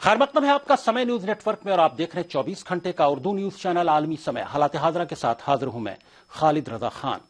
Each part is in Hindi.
खैर मकदम है आपका समय न्यूज नेटवर्क में और आप देख रहे हैं 24 घंटे का उर्दू न्यूज चैनल आलमी समय। हालात हाजरा के साथ हाजिर हूं मैं खालिद रजा खान।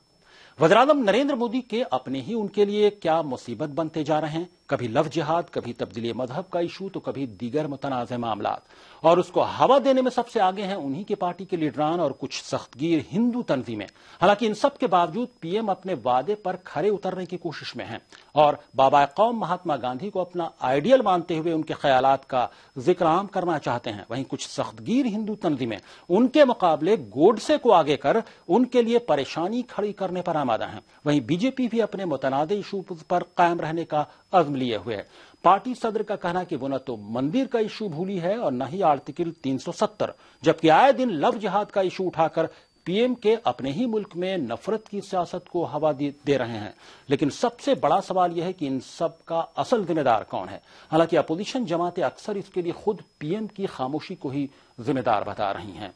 वज़ीर-ए-आज़म नरेंद्र मोदी के अपने ही उनके लिए क्या मुसीबत बनते जा रहे हैं। कभी लव जिहाद, कभी तब्दीली मजहब का इशू, तो कभी दीगर मुतनाज़ मामलात, और उसको हवा देने में सबसे आगे हैं उन्हीं के पार्टी के लीडरान और कुछ सख्तगीर हिंदू तंजीमें। हालांकि इन सब के बावजूद पीएम अपने वादे पर खरे उतरने की कोशिश में हैं और बाबा कौम महात्मा गांधी को अपना आइडियल मानते हुए उनके ख्यालात का जिक्र आम करना चाहते हैं। वहीं कुछ सख्तगीर हिंदू तंजीमें उनके मुकाबले गोडसे को आगे कर उनके लिए परेशानी खड़ी करने पर आमादा हैं। वहीं बीजेपी भी अपने मुतनाज़ इशू पर कायम रहने का अज़्म लिए हुए है। पार्टी सदर का कहना कि वो न तो मंदिर का इशू भूली है और न ही आर्टिकल 370, जबकि आए दिन लव जिहाद का इशू उठाकर पीएम के अपने ही मुल्क में नफरत की सियासत को हवा दे रहे हैं। लेकिन सबसे बड़ा सवाल यह है कि इन सब का असल जिम्मेदार कौन है। हालांकि अपोजिशन जमातें अक्सर इसके लिए खुद पीएम की खामोशी को ही जिम्मेदार बता रही हैं।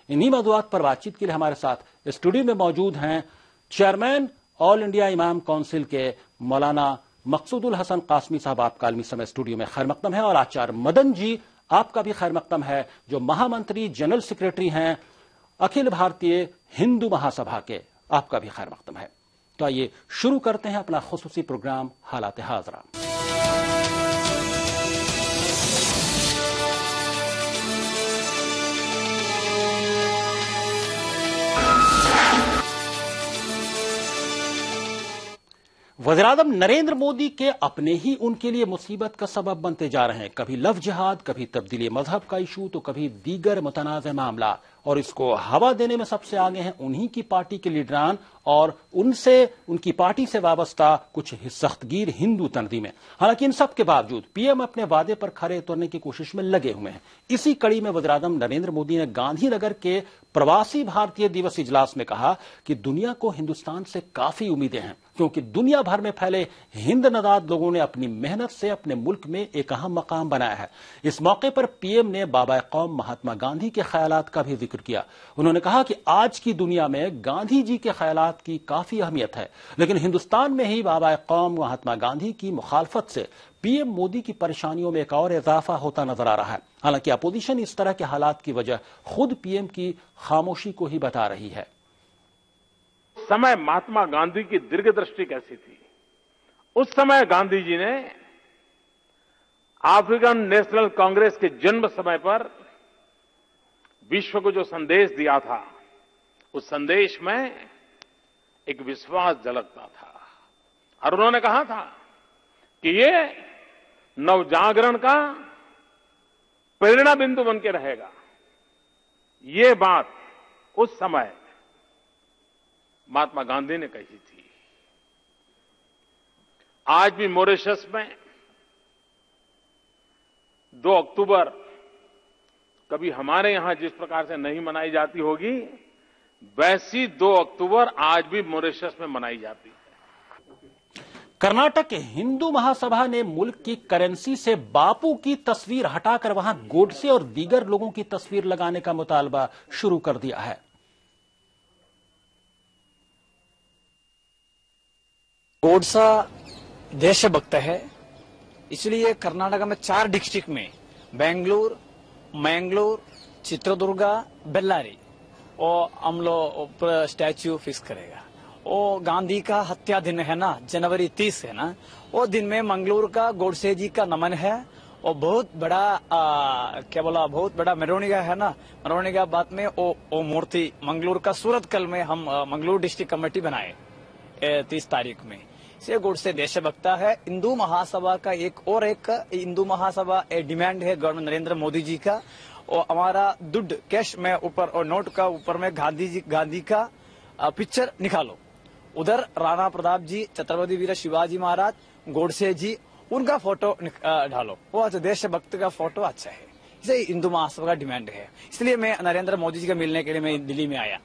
इन्हीं मौज़ूआत पर बातचीत के लिए हमारे साथ स्टूडियो में मौजूद हैं चेयरमैन ऑल इंडिया इमाम काउंसिल के मौलाना मकसूदुल हसन कासमी साहब। आपका आलमी समय स्टूडियो में खैर मकदम है। और आचार्य मदन जी, आपका भी खैर मकदम है, जो महामंत्री जनरल सेक्रेटरी हैं अखिल भारतीय हिंदू महासभा के। आपका भी खैर मकदम है। तो आइए शुरू करते हैं अपना खुसूसी प्रोग्राम हालात हाजरा। वज़ीर-ए-आज़म नरेंद्र मोदी के अपने ही उनके लिए मुसीबत का सबब बनते जा रहे हैं। कभी लव जिहाद, कभी तब्दीली मजहब का इशू, तो कभी दीगर मुतनाज़ मामला, और इसको हवा देने में सबसे आगे हैं उन्हीं की पार्टी के लीडरान और उनकी पार्टी से वाबस्ता कुछ सख्तगीर हिंदू तंजीमें। हालांकि इन सब के बावजूद पीएम अपने वादे पर खरे उतरने की कोशिश में लगे हुए हैं। इसी कड़ी में वज़ीर-ए-आज़म नरेंद्र मोदी ने गांधीनगर के प्रवासी भारतीय दिवस इजलास में कहा कि दुनिया को हिंदुस्तान से काफी उम्मीदें हैं, क्योंकि दुनिया भर में फैले हिंद नदाद लोगों ने अपनी मेहनत से अपने मुल्क में एक अहम मकाम बनाया है। इस मौके पर पीएम ने बाबा कौम महात्मा गांधी के ख्यालात का भी जिक्र किया। उन्होंने कहा कि आज की दुनिया में गांधी जी के ख्यालात की काफी अहमियत है, लेकिन हिंदुस्तान में ही बाबा कौम महात्मा गांधी की मुखालफत से पीएम मोदी की परेशानियों में एक और इजाफा होता नजर आ रहा है। हालांकि अपोजिशन इस तरह के हालात की वजह खुद पीएम की खामोशी को ही बता रही है। समय महात्मा गांधी की दीर्घदृष्टि कैसी थी। उस समय गांधी जी ने अफ्रीकन नेशनल कांग्रेस के जन्म समय पर विश्व को जो संदेश दिया था, उस संदेश में एक विश्वास झलकता था और उन्होंने कहा था कि ये नवजागरण का प्रेरणा बिंदु बन के रहेगा। ये बात उस समय महात्मा गांधी ने कही थी। आज भी मॉरिशस में 2 अक्टूबर कभी हमारे यहां जिस प्रकार से नहीं मनाई जाती होगी, वैसी 2 अक्टूबर आज भी मॉरिशस में मनाई जाती है। कर्नाटक हिंदू महासभा ने मुल्क की करेंसी से बापू की तस्वीर हटाकर वहां गोडसे और दीगर लोगों की तस्वीर लगाने का मुतालबा शुरू कर दिया है। गोडसा देशभक्त है, इसलिए कर्नाटक में 4 डिस्ट्रिक्ट में बेंगलुरु, मैंगलोर, चित्रदुर्गा, बेल्लारी और हम लोग स्टैच्यू फिक्स करेगा। वो गांधी का हत्या दिन है ना, जनवरी 30 है ना, वो दिन में मंगलूर का गोडसे जी का नमन है और बहुत बड़ा बहुत बड़ा मेरोनिका है ना। मेरोनिका बाद में वो मूर्ति मंगलूर का सूरत कल में हम मंगलूर डिस्ट्रिक्ट कमेटी बनाए 30 तारीख में। इसे गोडसे देशभक्त है। हिंदू महासभा का एक हिंदू महासभा डिमांड है गवर्नमेंट नरेंद्र मोदी जी का, और हमारा दुड कैश में ऊपर और नोट का ऊपर में गांधी का पिक्चर निकालो। उधर राणा प्रताप जी, छत्रपति वीर शिवाजी महाराज, गोडसे जी, उनका फोटो डालो। वो अच्छा देशभक्त का फोटो अच्छा है। इसे हिंदू महासभा का डिमांड है, इसलिए मैं नरेंद्र मोदी जी का मिलने के लिए मैं दिल्ली में आया।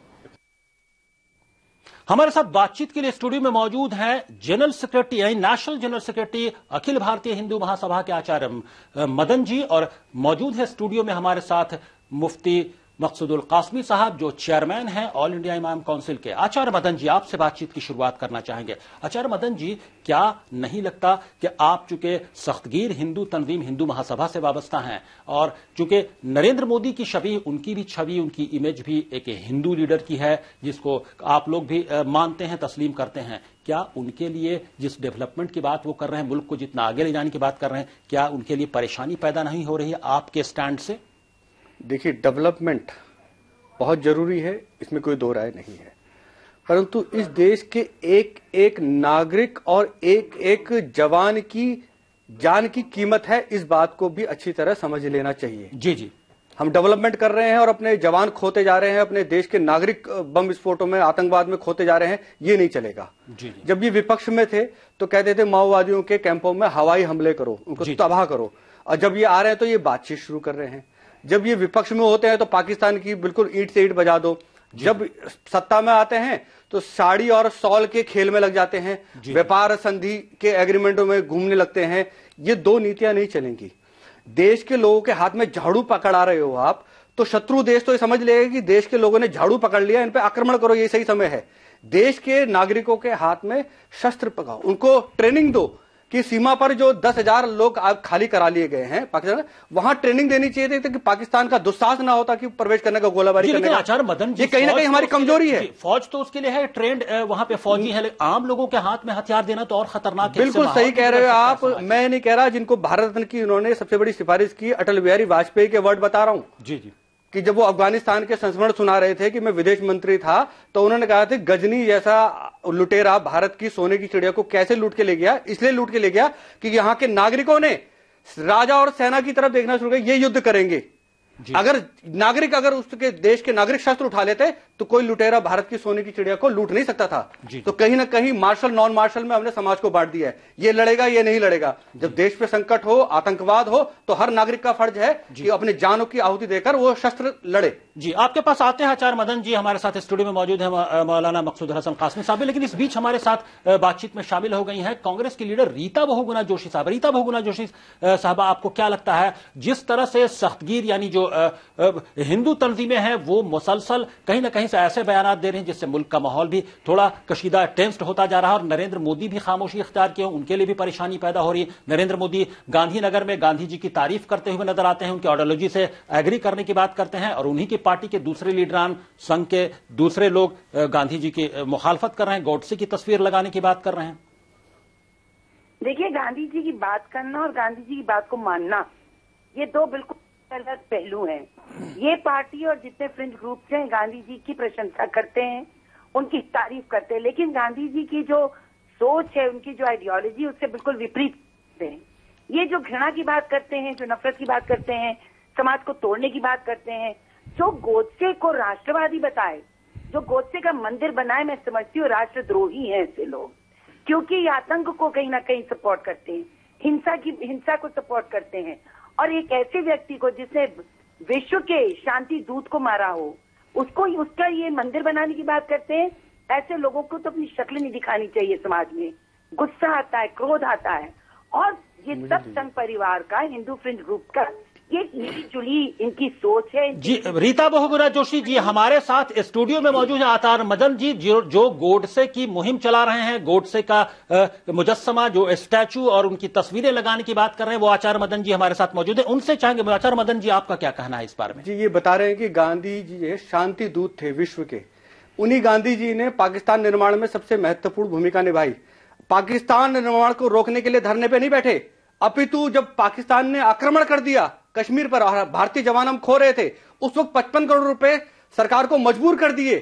हमारे साथ बातचीत के लिए स्टूडियो में मौजूद हैं जनरल सेक्रेटरी यानी national general secretary Akhil Bharatiya Hindu Mahasabha के आचार्य मदन जी, और मौजूद है स्टूडियो में हमारे साथ मुफ्ती मकसूदुल कासमी साहब जो चेयरमैन हैं ऑल इंडिया इमाम काउंसिल के। आचार्य मदन जी, आपसे बातचीत की शुरुआत करना चाहेंगे। आचार्य मदन जी, क्या नहीं लगता कि आप चूंकि सख्तगीर हिंदू तंजीम हिंदू महासभा से वाबस्ता हैं और चूंकि नरेंद्र मोदी की छवि, उनकी भी छवि, उनकी इमेज भी एक हिंदू लीडर की है जिसको आप लोग भी मानते हैं, तस्लीम करते हैं, क्या उनके लिए जिस डेवलपमेंट की बात वो कर रहे हैं, मुल्क को जितना आगे ले जाने की बात कर रहे हैं, क्या उनके लिए परेशानी पैदा नहीं हो रही है आपके स्टैंड से? देखिए, डेवलपमेंट बहुत जरूरी है, इसमें कोई दो राय नहीं है, परंतु इस देश के एक एक नागरिक और एक एक जवान की जान की कीमत है, इस बात को भी अच्छी तरह समझ लेना चाहिए। जी जी, हम डेवलपमेंट कर रहे हैं और अपने जवान खोते जा रहे हैं, अपने देश के नागरिक बम विस्फोटों में, आतंकवाद में खोते जा रहे हैं, ये नहीं चलेगा। जी जी। जब ये विपक्ष में थे तो कहते थे माओवादियों के कैंपों में हवाई हमले करो, उनको तबाह करो, और जब ये आ रहे हैं तो ये बातचीत शुरू कर रहे हैं। जब ये विपक्ष में होते हैं तो पाकिस्तान की बिल्कुल ईंट से ईंट बजा दो, जब सत्ता में आते हैं तो साड़ी और सॉल के खेल में लग जाते हैं, व्यापार संधि के एग्रीमेंटों में घूमने लगते हैं। ये दो नीतियां नहीं चलेंगी। देश के लोगों के हाथ में झाड़ू पकड़ा रहे हो आप, तो शत्रु देश तो ये समझ लेगा कि देश के लोगों ने झाड़ू पकड़ लिया, इन पे आक्रमण करो, ये सही समय है। देश के नागरिकों के हाथ में शस्त्र पकड़ाओ, उनको ट्रेनिंग दो कि सीमा पर जो 10,000 लोग खाली करा लिए गए हैं पाकिस्तान, वहां ट्रेनिंग देनी चाहिए थी कि पाकिस्तान का दुस्साहस ना होता कि प्रवेश करने का, गोलाबारी करने का। आचार्य मदन जी, ये कहीं ना कहीं हमारी कमजोरी है। फौज तो उसके लिए है, ट्रेंड वहां पे फौजी है, लेकिन आम लोगों के हाथ में हथियार देना तो और खतरनाक है। बिल्कुल सही कह रहे हो आप। मैं नहीं कह रहा, जिनको भारत रत्न की उन्होंने सबसे बड़ी सिफारिश की, अटल बिहारी वाजपेयी के वर्ड बता रहा हूं। जी जी, कि जब वो अफगानिस्तान के संस्मरण सुना रहे थे कि मैं विदेश मंत्री था, तो उन्होंने कहा था गजनी जैसा लुटेरा भारत की सोने की चिड़िया को कैसे लूट के ले गया, इसलिए लूट के ले गया कि यहाँ के नागरिकों ने राजा और सेना की तरफ देखना शुरू किया, ये युद्ध करेंगे। अगर नागरिक, अगर उसके देश के नागरिक शस्त्र उठा लेते तो कोई लुटेरा भारत की सोने की चिड़िया को लूट नहीं सकता था। तो कहीं ना कहीं मार्शल नॉन मार्शल में हमने समाज को बांट दिया है, ये लड़ेगा ये नहीं लड़ेगा। जब देश पे संकट हो, आतंकवाद हो, तो हर नागरिक का फर्ज है कि अपने जानों की आहुति देकर वो शस्त्र लड़े। जी, आपके पास आते हैं आचार्य मदन जी, हमारे साथ स्टूडियो में मौजूद है मौलाना मकसूद हसन कासमी साहब, लेकिन इस बीच हमारे साथ बातचीत में शामिल हो गई हैं कांग्रेस की लीडर रीता बहुगुणा जोशी साहब। रीता बहुगुणा जोशी साहब, आपको क्या लगता है, जिस तरह से सख्तगीर यानी जो हिंदू तंजीमें हैं वो मुसलसल कहीं ना कहीं से ऐसे बयान दे रही हैं जिससे मुल्क का माहौल भी थोड़ा कशीदा टेंस्ड होता जा रहा है, और नरेंद्र मोदी भी खामोशी इख्तियार किए, उनके लिए भी परेशानी पैदा हो रही है। नरेंद्र मोदी गांधीनगर में गांधी जी की तारीफ करते हुए नजर आते हैं, उनकी आइडियोलॉजी से एग्री करने की बात करते हैं, और उन्हीं की पार्टी के दूसरे लीडरान, संघ के दूसरे लोग गांधी जी की मुखालफत कर रहे हैं, गॉडसे की तस्वीर लगाने की बात कर रहे हैं। देखिए, गांधी जी की बात करना और गांधी जी की बात को मानना, ये दो बिल्कुल अलग पहलू हैं। ये पार्टी और जितने फ्रिंज ग्रुप्स हैं गांधी जी की प्रशंसा करते हैं, उनकी तारीफ करते हैं, लेकिन गांधी जी की जो सोच है, उनकी जो आइडियोलॉजी, उससे बिल्कुल विपरीत करते हैं। ये जो घृणा की बात करते हैं, जो नफरत की बात करते हैं, समाज को तोड़ने की बात करते हैं, जो गोडसे को राष्ट्रवादी बताए, जो गोडसे का मंदिर बनाए, मैं समझती हूँ राष्ट्रद्रोही हैं ऐसे लोग, क्योंकि आतंक को कहीं ना कहीं सपोर्ट करते हैं, हिंसा को सपोर्ट करते हैं। और एक ऐसे व्यक्ति को जिसने विश्व के शांति दूत को मारा हो, उसको उसका ये मंदिर बनाने की बात करते हैं। ऐसे लोगों को तो अपनी शक्ल नहीं दिखानी चाहिए समाज में। गुस्सा आता है, क्रोध आता है, और ये सब संघ परिवार का, हिंदू फ्रिंज ग्रुप का ये मिली जुली इनकी सोच है। जी, रीता बहुगुणा जोशी जी हमारे साथ स्टूडियो में मौजूद है। आचार्य मदन जी जो गोडसे की मुहिम चला रहे हैं, गोडसे का मुजस्समा, जो स्टैचू और उनकी तस्वीरें लगाने की बात कर रहे हैं, वो आचार्य मदन जी हमारे साथ मौजूद है, उनसे चाहेंगे। आचार्य मदन जी, आपका क्या कहना है इस बारे में? जी, ये बता रहे हैं कि गांधी जी शांति दूत थे विश्व के। उन्हीं गांधी जी ने पाकिस्तान निर्माण में सबसे महत्वपूर्ण भूमिका निभाई। पाकिस्तान निर्माण को रोकने के लिए धरने पे नहीं बैठे, अपितु जब पाकिस्तान ने आक्रमण कर दिया कश्मीर पर, भारतीय जवान हम खो रहे थे, उस वक्त 55 करोड़ रुपए सरकार को मजबूर कर दिए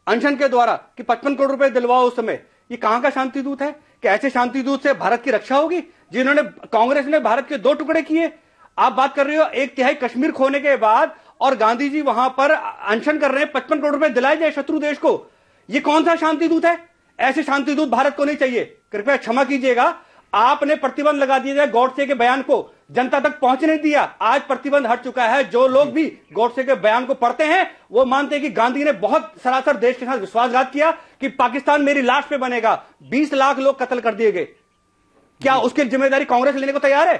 अनशन के द्वारा कि 55 करोड़ रुपए दिलवाओ उस समय। ये कहां का शांति दूत है? कि ऐसे शांति दूत से भारत की रक्षा होगी, जिन्होंने, कांग्रेस ने भारत के 2 टुकड़े किए। आप बात कर रहे हो 1/3 कश्मीर खोने के बाद, और गांधी जी वहां पर अनशन कर रहे हैं, 55 करोड़ रुपए दिलाए जाए शत्रु देश को। ये कौन सा शांति दूत है? ऐसे शांति दूत भारत को नहीं चाहिए। कृपया क्षमा कीजिएगा, आपने प्रतिबंध लगा दिया है, गॉडसे के बयान को जनता तक पहुंचने नहीं दिया। आज प्रतिबंध हट चुका है। जो लोग भी गॉडसे के बयान को पढ़ते हैं वो मानते हैं कि गांधी ने बहुत सरासर देश के साथ विश्वासघात किया कि पाकिस्तान मेरी लाश पे बनेगा। 20 लाख लोग कत्ल कर दिए गए। क्या उसकी जिम्मेदारी कांग्रेस लेने को तैयार है?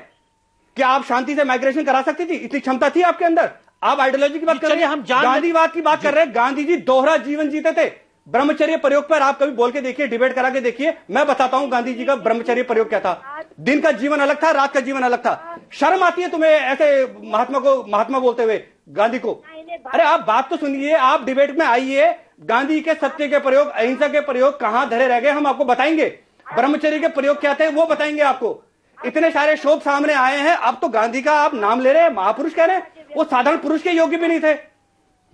क्या आप शांति से माइग्रेशन करा सकती थी? इतनी क्षमता थी आपके अंदर? आप आइडियोलॉजी की बात कर रहे हैं, गांधीवाद की बात कर रहे हैं। गांधी जी दोहरा जीवन जीते थे। ब्रह्मचर्य प्रयोग पर आप कभी बोल के देखिए, डिबेट करा के देखिए, मैं बताता हूं गांधी जी का ब्रह्मचर्य प्रयोग क्या था। दिन का जीवन अलग था, रात का जीवन अलग था। शर्म आती है तुम्हें ऐसे महात्मा बोलते हुए गांधी को? अरे आप बात तो सुनिए, आप डिबेट में आइए। गांधी के सत्य के प्रयोग, अहिंसा के प्रयोग कहां धरे रह गए हम आपको बताएंगे। ब्रह्मचर्य के प्रयोग क्या थे वो बताएंगे आपको। इतने सारे शोध सामने आए हैं, अब तो गांधी का आप नाम ले रहे हैं, महापुरुष कह रहे हैं, वो साधारण पुरुष के योग्य भी नहीं थे।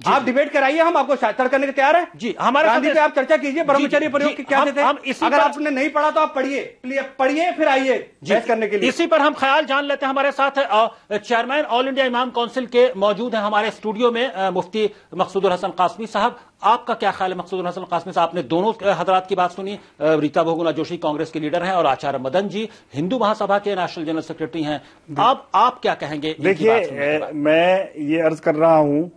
आप डिबेट कराइए, हम आपको चर्चा करने के तैयार है जी। हमारे गांधी पे आप चर्चा कीजिए, ब्रह्मचर्य प्रयोग के क्या थे। अगर आपने नहीं पढ़ा तो आप पढ़िए फिर आइए बहस करने के लिए। इसी पर हम ख्याल जान लेते हैं। हमारे साथ चेयरमैन ऑल इंडिया इमाम काउंसिल के मौजूद हैं हमारे स्टूडियो में, मुफ्ती मकसूदुल हसन कासमी साहब। आपका क्या ख्याल है मकसूदुल हसन कासमी साहब? आपने दोनों हजरात की बात सुनी। रीता बहुगुणा जोशी कांग्रेस के लीडर हैं और आचार्य मदन जी हिंदू महासभा के नेशनल जनरल सेक्रेटरी हैं। अब आप क्या कहेंगे? देखिए, मैं ये अर्ज कर रहा हूं,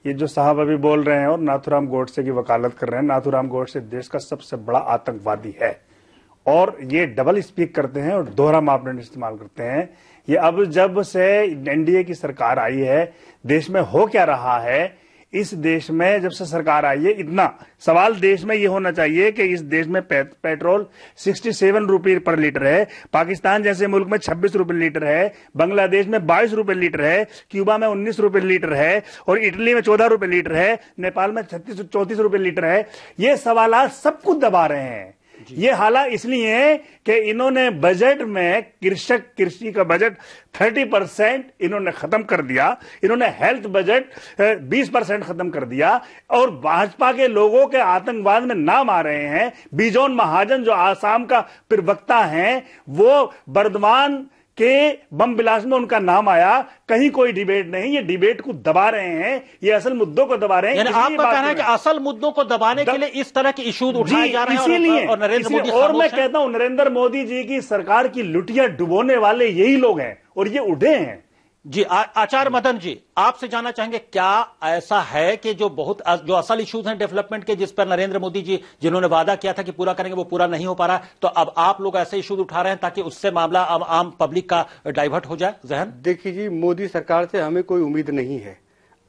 ये जो साहब अभी बोल रहे हैं और नाथूराम गोडसे की वकालत कर रहे हैं, नाथूराम गोडसे देश का सबसे बड़ा आतंकवादी है और ये डबल स्पीक करते हैं और दोहरा मापदंड इस्तेमाल करते हैं। ये अब जब से एनडीए की सरकार आई है, देश में हो क्या रहा है? इस देश में जब से सरकार आई है, इतना सवाल देश में ये होना चाहिए कि इस देश में पेट्रोल 67 रुपये पर लीटर है, पाकिस्तान जैसे मुल्क में 26 रुपये लीटर है, बांग्लादेश में 22 रुपये लीटर है, क्यूबा में 19 रुपये लीटर है और इटली में 14 रुपये लीटर है, नेपाल में 34 रुपये लीटर है। ये सवाल सब कुछ दबा रहे हैं। ये हालात इसलिए है कि इन्होंने बजट में कृषि का बजट 30% इन्होंने खत्म कर दिया, इन्होंने हेल्थ बजट 20% खत्म कर दिया और भाजपा के लोगों के आतंकवाद में नाम आ रहे हैं। बिजोन महाजन जो आसाम का प्रवक्ता हैं, वो बर्दवान के बम विलास में उनका नाम आया। कहीं कोई डिबेट नहीं, ये डिबेट को दबा रहे हैं, ये असल मुद्दों को दबा रहे हैं। आपका कहना है कि असल मुद्दों को दबाने के लिए इस तरह के इश्यूज उठाए जा रहे हैं इसीलिए और नरेंद्र मोदी और मैं कहता हूं नरेंद्र मोदी जी की सरकार की लुटिया डुबोने वाले यही लोग हैं और ये उठे हैं जी। आचार्य मदन जी, आपसे जानना चाहेंगे, क्या ऐसा है कि जो असल इश्यूज हैं डेवलपमेंट के, जिस पर नरेंद्र मोदी जी जिन्होंने वादा किया था कि पूरा करेंगे, वो पूरा नहीं हो पा रहा है, तो अब आप लोग ऐसे इश्यूज उठा रहे हैं ताकि उससे मामला आम पब्लिक का डाइवर्ट हो जाए जहन? देखिए जी, मोदी सरकार से हमें कोई उम्मीद नहीं है।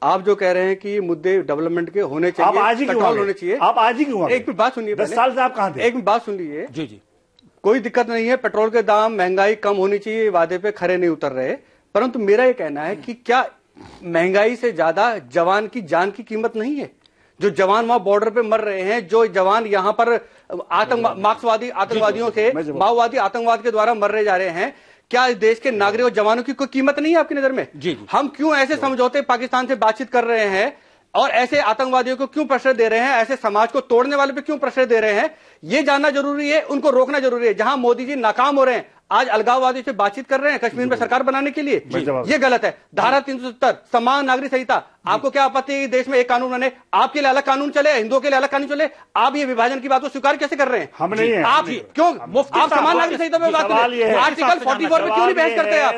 आप जो कह रहे हैं कि मुद्दे डेवलपमेंट के होने चाहिए, आप आज ही क्यों होने चाहिए, आप आज ही क्यों? एक बात सुनिए, 10 साल से आप कहां थे? एक बात सुन लीजिए जी जी। कोई दिक्कत नहीं है, पेट्रोल के दाम, महंगाई कम होनी चाहिए, वादे पे खरे नहीं उतर रहे। परंतु मेरा यह कहना है कि क्या महंगाई से ज्यादा जवान की जान की कीमत नहीं है? जो जवान वहां बॉर्डर पे मर रहे हैं, जो जवान यहां पर मार्क्सवादी आतंकवादियों से, माओवादी आतंकवाद के द्वारा मर जा रहे हैं, क्या इस देश के नागरिक और जवानों की कोई कीमत नहीं है आपकी नजर में? जी। हम क्यों ऐसे समझौते पाकिस्तान से बातचीत कर रहे हैं और ऐसे आतंकवादियों को क्यों प्रेशर दे रहे हैं, ऐसे समाज को तोड़ने वाले पे क्यों प्रेशर दे रहे हैं? ये जानना जरूरी है, उनको रोकना जरूरी है। जहां मोदी जी नाकाम हो रहे हैं, आज अलगाववादी से बातचीत कर रहे हैं कश्मीर में सरकार बनाने के लिए, ये गलत है। धारा 370 समान नागरिक संहिता, आपको क्या आपत्ति है देश में एक कानून बने, आपके लिए अलग कानून चले, हिंदुओं के लिए अलग कानून चले? आप ये विभाजन की बात को स्वीकार कैसे कर रहे हैं? हम नहीं है। आप क्यों आप समान नागरिक संहिता पे बात कर रहे हैं? आर्टिकल 44 पे क्यों नहीं बहस करते आप?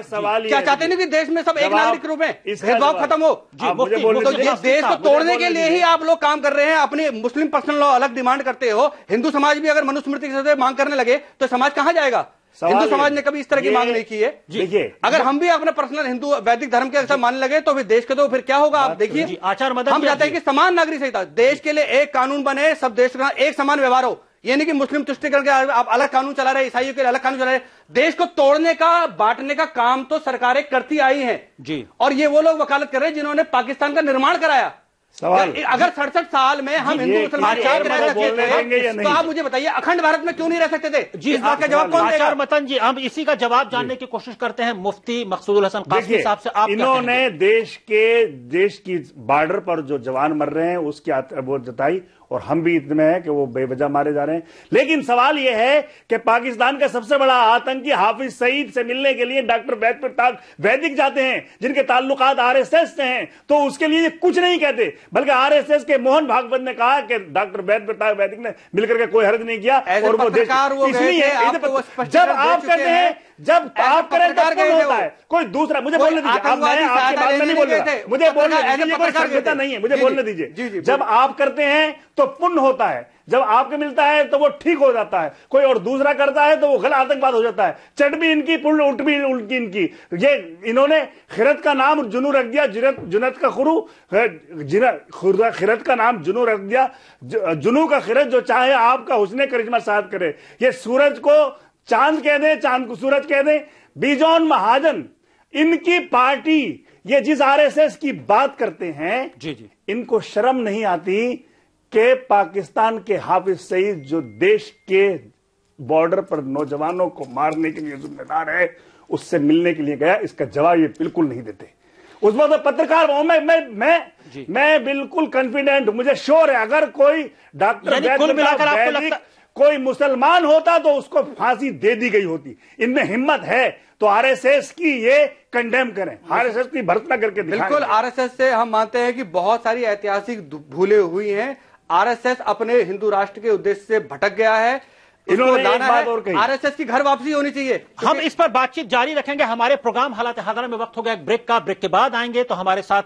क्या चाहते नहीं कि देश में सब एक नागरिक के रूप में भेदभाव खत्म हो? तो देश को तोड़ने के लिए ही आप लोग काम कर रहे हैं। अपनी मुस्लिम पर्सनल लॉ अलग डिमांड करते हो, हिंदू समाज भी अगर मनुस्मृति से मांग करने लगे तो समाज कहां जाएगा? हिंदू समाज ने कभी इस तरह की मांग नहीं की है। देखिए, अगर हम भी अपने पर्सनल हिंदू वैदिक धर्म के ऐसा मानने लगे तो फिर देश के तो फिर क्या होगा? आप देखिए, आचार्य मदन, हम चाहते हैं कि समान नागरिक संहिता, देश के लिए एक कानून बने, सब देश का एक समान व्यवहार हो। ये नहीं कि मुस्लिम तुष्टिकरण के आप अलग कानून चला रहे, ईसाइयों के लिए अलग कानून चला रहे। देश को तोड़ने का, बांटने का काम तो सरकारें करती आई हैं जी। और ये वो लोग वकालत कर रहे हैं जिन्होंने पाकिस्तान का निर्माण कराया। सवाल, अगर 67 साल में हम हिंदू मुसलमान एक रह सकते थे, तो आप मुझे बताइए अखंड भारत में क्यों नहीं रह सकते थे? जी, इस बात का जवाब कौन देगा? आचार्य मदन जी, हम इसी का जवाब जानने की कोशिश करते हैं मुफ्ती मकसूदुल हसन कासमी साहब से। आप इन्होंने देश की बॉर्डर पर जो जवान मर रहे हैं उसकी वो जताई और हम भी इतने हैं कि वो बेवजह मारे जा रहे हैं। लेकिन सवाल यह है कि पाकिस्तान का सबसे बड़ा आतंकी हाफिज सईद से मिलने के लिए डॉक्टर वैद प्रताप वैदिक जाते हैं, जिनके ताल्लुकात आरएसएस से हैं, तो उसके लिए कुछ नहीं कहते। बल्कि आरएसएस के मोहन भागवत ने कहा कि डॉक्टर वैद प्रताप वैदिक ने मिलकर के कोई हर्ज नहीं किया और वो इसलिए जब आप कहते हैं, जब आप करें तब कौन होता है? कोई दूसरा। मुझे बोलने दीजिए, अब मैं आपकी बात में नहीं बोल रहा, मुझे बोलने दीजिए, कोई सभ्यता नहीं है, मुझे बोलने दीजिए। जब आप करते हैं तो पुण्य होता है, जब आपको मिलता है तो वो ठीक हो जाता है, कोई और दूसरा करता है तो वो गलत आतंकवाद हो जाता है। चट भी इनकी, पुण्य उठ भी उनकी इनकी। ये इन्होंने खिरत का नाम जुनू रख दिया, जुनत का खुरू, खिरत का नाम जुनू रख दिया, जुनू का खिरत, जो चाहे आपका हुस्ने करिश्मा साथ करे। ये सूरज को चांद कह दे, चांद को सूरज कह दे। बिजॉन महाजन इनकी पार्टी, ये जिस आरएसएस की बात करते हैं, जी इनको शर्म नहीं आती कि पाकिस्तान के हाफिज सईद जो देश के बॉर्डर पर नौजवानों को मारने के लिए जिम्मेदार है, उससे मिलने के लिए गया। इसका जवाब ये बिल्कुल नहीं देते। उस वक्त पत्रकार मैं बिल्कुल कॉन्फिडेंट, मुझे श्योर है, अगर कोई डॉक्टर कोई मुसलमान होता तो उसको फांसी दे दी गई होती। इनमें हिम्मत है तो आरएसएस की ये कंडेम करें, आरएसएस की भर्त्सना करके दिखाएं। बिल्कुल, आरएसएस से हम मानते हैं कि बहुत सारी ऐतिहासिक भूलें हुई हैं। आरएसएस अपने हिंदू राष्ट्र के उद्देश्य से भटक गया है। इन्होंने एक बात और कही, आरएसएस की घर वापसी होनी चाहिए। हम इस पर बातचीत जारी रखेंगे। हमारे प्रोग्राम हालात हाज़िरा में वक्त हो गया एक ब्रेक का। ब्रेक के बाद आएंगे तो हमारे साथ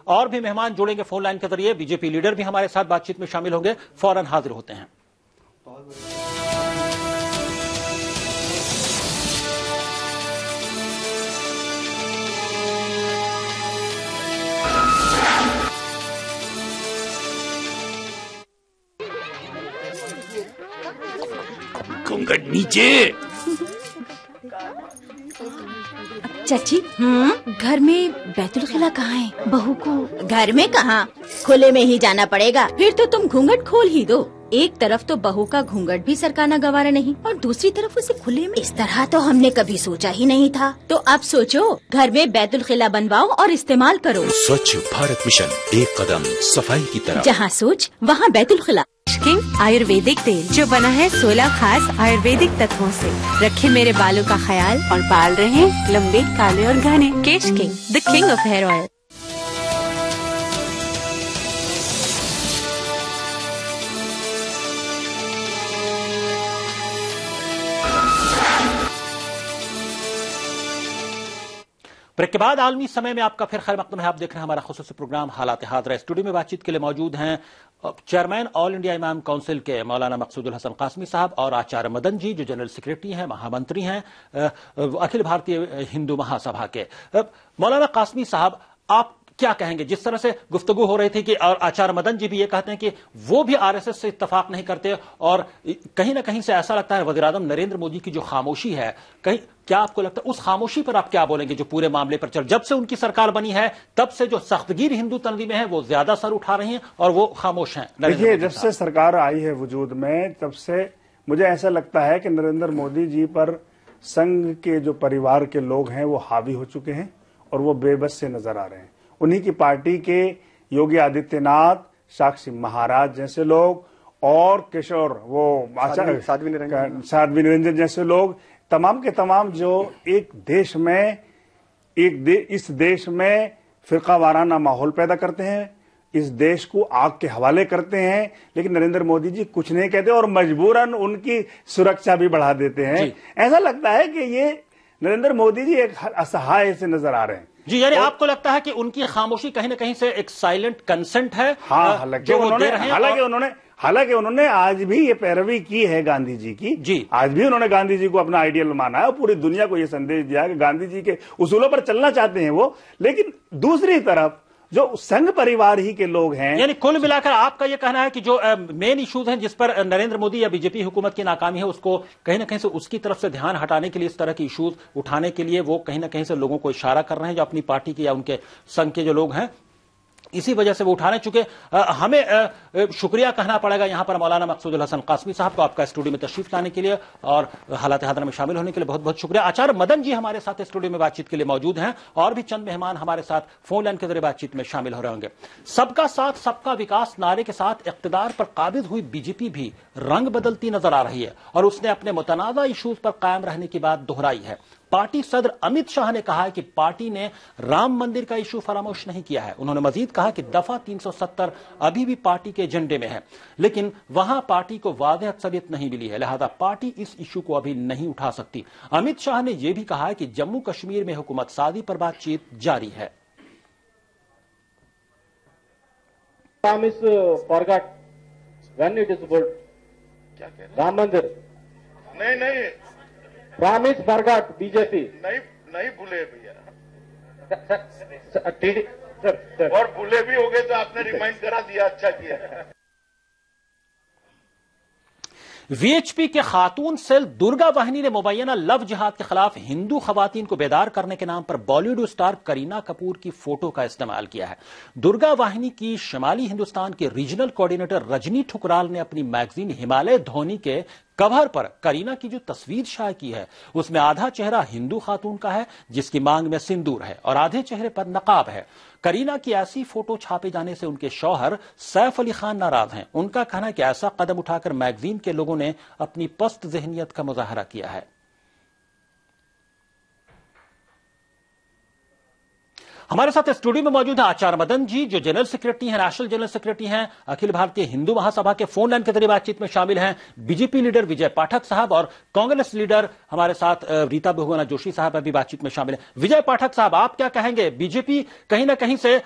और भी मेहमान जुड़ेंगे फोन लाइन के जरिए। बीजेपी लीडर भी हमारे साथ बातचीत में शामिल होंगे। फौरन हाजिर होते हैं। घूंघट नीचे। चाची, घर में बैतुल खिला कहाँ है? बहू को घर में कहाँ, खुले में ही जाना पड़ेगा। फिर तो तुम घूंघट खोल ही दो। एक तरफ तो बहू का घूंघट भी सरकाना गवारा नहीं और दूसरी तरफ उसे खुले में। इस तरह तो हमने कभी सोचा ही नहीं था। तो अब सोचो, घर में बैतुल खिला बनवाओ और इस्तेमाल करो। स्वच्छ भारत मिशन, एक कदम सफाई की तरफ। जहाँ सोच वहाँ बैतुल खिला। किंग आयुर्वेदिक तेल जो बना है 16 खास आयुर्वेदिक तत्वों से, रखे मेरे बालों का ख्याल और बाल रहे लंबे, काले और घने। Kesh King, the king of hair oil. Break के बाद आलमी समय में आपका फिर खैर मकदम है। आप देख रहे हैं हमारा खुसूसी प्रोग्राम हालात हाज़िरा। स्टूडियो में बातचीत के लिए मौजूद हैं चेयरमैन ऑल इंडिया इमाम काउंसिल के मौलाना मकसूदुल हसन कासमी साहब और आचार्य मदन जी जो जनरल सेक्रेटरी हैं, महामंत्री हैं अखिल भारतीय हिंदू महासभा के। मौलाना कासमी साहब, आप क्या कहेंगे? जिस तरह से गुफ्तगू हो रही थी कि और आचार्य मदन जी भी ये कहते हैं कि वो भी आरएसएस से इत्तफाक नहीं करते और कहीं ना कहीं से ऐसा लगता है वज़ीर आज़म नरेंद्र मोदी की जो खामोशी है, कहीं क्या आपको लगता है उस खामोशी पर आप क्या बोलेंगे जो पूरे मामले पर चल, जब से उनकी सरकार बनी है तब से जो सख्तगीर हिंदू तंजीमें हैं वो ज्यादा सर उठा रही हैं और वो खामोश हैं? देखिए, जब से सरकार आई है वजूद में तब से मुझे ऐसा लगता है कि नरेंद्र मोदी जी पर संघ के जो परिवार के लोग हैं वो हावी हो चुके हैं और वो बेबस से नजर आ रहे हैं। उन्हीं की पार्टी के योगी आदित्यनाथ, साक्षी महाराज जैसे लोग और किशोर वो साध्वी निरंजन जैसे लोग, तमाम के तमाम जो एक देश में इस देश में फिरका वाराना माहौल पैदा करते हैं, इस देश को आग के हवाले करते हैं, लेकिन नरेंद्र मोदी जी कुछ नहीं कहते और मजबूरन उनकी सुरक्षा भी बढ़ा देते हैं। ऐसा लगता है कि ये नरेंद्र मोदी जी एक असहाय से नजर आ रहे हैं। जी, यानी आपको लगता है कि उनकी खामोशी कहीं ना कहीं से एक साइलेंट कंसेंट है? हाँ, हालांकि उन्होंने आज भी ये पैरवी की है गांधी जी की। जी, आज भी उन्होंने गांधी जी को अपना आइडियल माना है और पूरी दुनिया को ये संदेश दिया कि गांधी जी के उसूलों पर चलना चाहते हैं वो। लेकिन दूसरी तरफ जो संघ परिवार ही के लोग हैं, यानी कुल मिलाकर आपका यह कहना है कि जो मेन इश्यूज हैं जिस पर नरेंद्र मोदी या बीजेपी हुकूमत की नाकामी है उसको कहीं ना कहीं से उसकी तरफ से ध्यान हटाने के लिए, इस तरह की इश्यूज उठाने के लिए वो कहीं ना कहीं से लोगों को इशारा कर रहे हैं, जो अपनी पार्टी के या उनके संघ के जो लोग हैं इसी वजह से वो उठाने चुके। हमें शुक्रिया कहना पड़ेगा यहां पर मौलाना मकसूदुल हसन कासमी साहब को आपका स्टूडियो में तशरीफ लाने के लिए और हालात हाज़िरा में शामिल होने के लिए बहुत बहुत शुक्रिया। आचार्य मदन जी हमारे साथ स्टूडियो में बातचीत के लिए मौजूद हैं और भी चंद मेहमान हमारे साथ फोन लाइन के जरिए बातचीत में शामिल हो रहे होंगे। सबका साथ सबका विकास नारे के साथ इख्तिदार पर काबिज हुई बीजेपी भी रंग बदलती नजर आ रही है और उसने अपने मुतनाज़ा इशूज पर कायम रहने की बात दोहराई है। पार्टी सदर अमित शाह ने कहा है कि पार्टी ने राम मंदिर का इशू फरामोश नहीं किया है। उन्होंने मजीद कहा कि दफा 370 अभी भी पार्टी के एजेंडे में है, लेकिन वहां पार्टी को वाज़ेह अक्सरियत नहीं मिली है, लिहाजा पार्टी इस इशू को अभी नहीं उठा सकती। अमित शाह ने यह भी कहा है कि जम्मू कश्मीर में हुकूमत साजी पर बातचीत जारी है। When it is built, क्या कह रहे हैं? राम मंदिर, नहीं promise forgot बीजेपी, नहीं भूले भैया, सर और भूले भी हो गए तो आपने रिमाइंड करा दिया, अच्छा किया। वीएचपी के खातून सेल दुर्गा वाहिनी ने मुबैना लव जिहाद के खिलाफ हिंदू खवातीन को बेदार करने के नाम पर बॉलीवुड स्टार करीना कपूर की फोटो का इस्तेमाल किया है। दुर्गा वाहिनी की शिमाली हिंदुस्तान के रीजनल कोऑर्डिनेटर रजनी ठुकराल ने अपनी मैगजीन हिमालय धोनी के कवर पर करीना की जो तस्वीर शाया की है उसमें आधा चेहरा हिंदू खातून का है जिसकी मांग में सिंदूर है और आधे चेहरे पर नकाब है। करीना की ऐसी फोटो छापे जाने से उनके शौहर सैफ अली खान नाराज हैं। उनका कहना है कि ऐसा कदम उठाकर मैगजीन के लोगों ने अपनी पस्त ज़हनियत का मुजाहरा किया है। हमारे साथ स्टूडियो में मौजूद है आचार्य मदन जी जो जनरल सेक्रेटरी हैं, नेशनल जनरल सेक्रेटरी हैं अखिल भारतीय हिंदू महासभा के। फोन लाइन के जरिए बातचीत में शामिल हैं बीजेपी लीडर विजय पाठक साहब और कांग्रेस लीडर हमारे साथ रीता बहुगुणा जोशी साहब अभी बातचीत में शामिल हैं। विजय पाठक साहब, आप क्या कहेंगे? बीजेपी कहीं ना कहीं से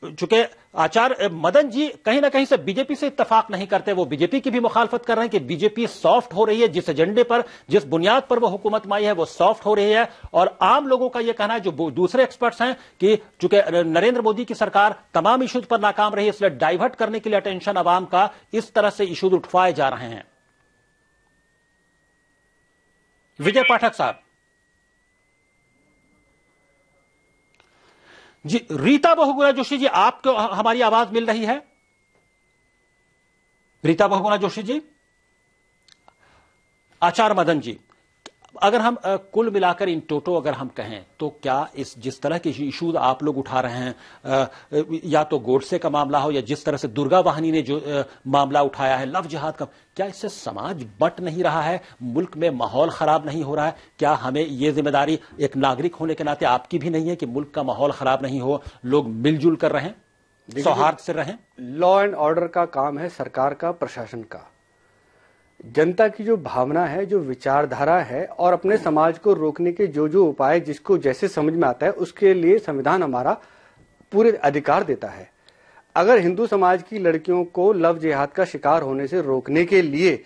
चूंकि आचार्य मदन जी कहीं ना कहीं से बीजेपी से इत्तेफाक नहीं करते, वो बीजेपी की भी मुखालफत कर रहे हैं कि बीजेपी सॉफ्ट हो रही है, जिस एजेंडे पर जिस बुनियाद पर वो हुकूमत में आई है वो सॉफ्ट हो रही है। और आम लोगों का यह कहना है, जो दूसरे एक्सपर्ट्स हैं, कि चूंकि नरेंद्र मोदी की सरकार तमाम इश्यूज पर नाकाम रही है इसलिए डाइवर्ट करने के लिए अटेंशन अवाम का इस तरह से इश्यूज उठवाए जा रहे हैं। विजय पाठक साहब जी। रीता बहुगुणा जोशी जी, आपको हमारी आवाज मिल रही है? रीता बहुगुणा जोशी जी, आचार्य मदन जी, अगर हम कुल मिलाकर इन टोटो अगर हम कहें तो क्या इस जिस तरह के इशूज आप लोग उठा रहे हैं, या तो गोडसे का मामला हो या जिस तरह से दुर्गा वाहिनी ने जो मामला उठाया है लव जिहाद का, क्या इससे समाज बट नहीं रहा है? मुल्क में माहौल खराब नहीं हो रहा है? क्या हमें ये जिम्मेदारी एक नागरिक होने के नाते आपकी भी नहीं है कि मुल्क का माहौल खराब नहीं हो, लोग मिलजुल कर रहें, सौहार्द से रहें? लॉ एंड ऑर्डर का काम है सरकार का, प्रशासन का। जनता की जो भावना है, जो विचारधारा है और अपने समाज को रोकने के जो जो उपाय जिसको जैसे समझ में आता है उसके लिए संविधान हमारा पूरे अधिकार देता है। अगर हिंदू समाज की लड़कियों को लव जिहाद का शिकार होने से रोकने के लिए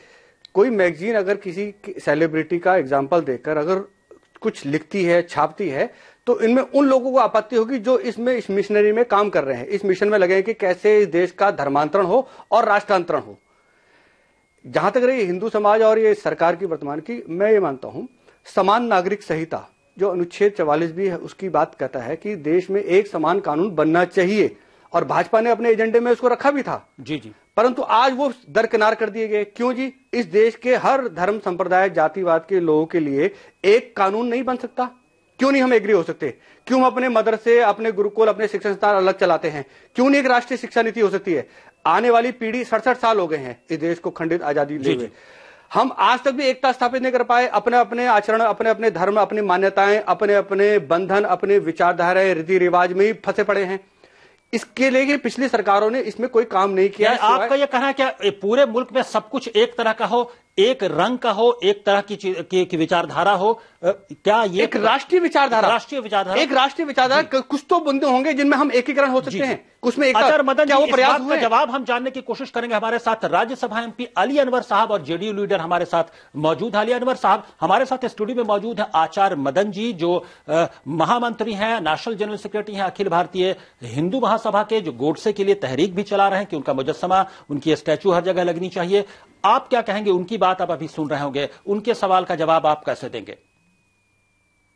कोई मैगजीन अगर किसी सेलिब्रिटी का एग्जाम्पल देकर अगर कुछ लिखती है, छापती है, तो इनमें उन लोगों को आपत्ति होगी जो इसमें इस मिशनरी में काम कर रहे हैं, इस मिशन में लगे हैं कि कैसे इस देश का धर्मांतरण हो और राष्ट्रांतरण हो। जहां तक रही हिंदू समाज और ये सरकार की वर्तमान की, मैं ये मानता हूं समान नागरिक संहिता जो अनुच्छेद 44 भी है उसकी बात कहता है कि देश में एक समान कानून बनना चाहिए और भाजपा ने अपने एजेंडे में उसको रखा भी था जी जी, परंतु आज वो दरकिनार कर दिए गए। क्यों जी? इस देश के हर धर्म संप्रदाय जातिवाद के लोगों के लिए एक कानून नहीं बन सकता? क्यों नहीं हम एग्री हो सकते? क्यों हम अपने मदरसे, अपने गुरुकुल, अपने शिक्षण संस्थान अलग चलाते हैं? क्यों नहीं एक राष्ट्रीय शिक्षा नीति हो सकती है? आने वाली पीढ़ी 67 साल हो गए हैं इस देश को खंडित आजादी ले हुए, हम आज तक भी एकता स्थापित नहीं कर पाए। अपने अपने आचरण, अपने अपने धर्म, अपनी मान्यताएं, अपने अपने बंधन, अपने विचारधाराएं, रीति रिवाज में ही फंसे पड़े हैं। इसके लिए पिछली सरकारों ने इसमें कोई काम नहीं किया। आपका यह कहना है क्या पूरे मुल्क में सब कुछ एक तरह का हो, एक रंग का हो, एक तरह की विचारधारा हो? क्या ये एक राष्ट्रीय विचारधारा, एक राष्ट्रीय विचारधारा, कुछ तो बंदे होंगे जिनमें हम एकीकरण हो सकते हैं, कुछ में आचार्य मदन जी, इस बात का जवाब हम जानने की कोशिश करेंगे। हमारे साथ राज्यसभा एमपी अली अनवर साहब और जेडीयू लीडर हमारे साथ मौजूद है। अली अनवर साहब, हमारे साथ स्टूडियो में मौजूद है आचार्य मदन जी जो महामंत्री हैं, नेशनल जनरल सेक्रेटरी हैं अखिल भारतीय हिंदू महासभा के, जो गोडसे के लिए तहरीक भी चला रहे हैं कि उनका मुजस्समा, उनकी स्टैचू हर जगह लगनी चाहिए। आप क्या कहेंगे? उनकी बात आप अभी सुन रहे होंगे, उनके सवाल का जवाब आप कैसे देंगे?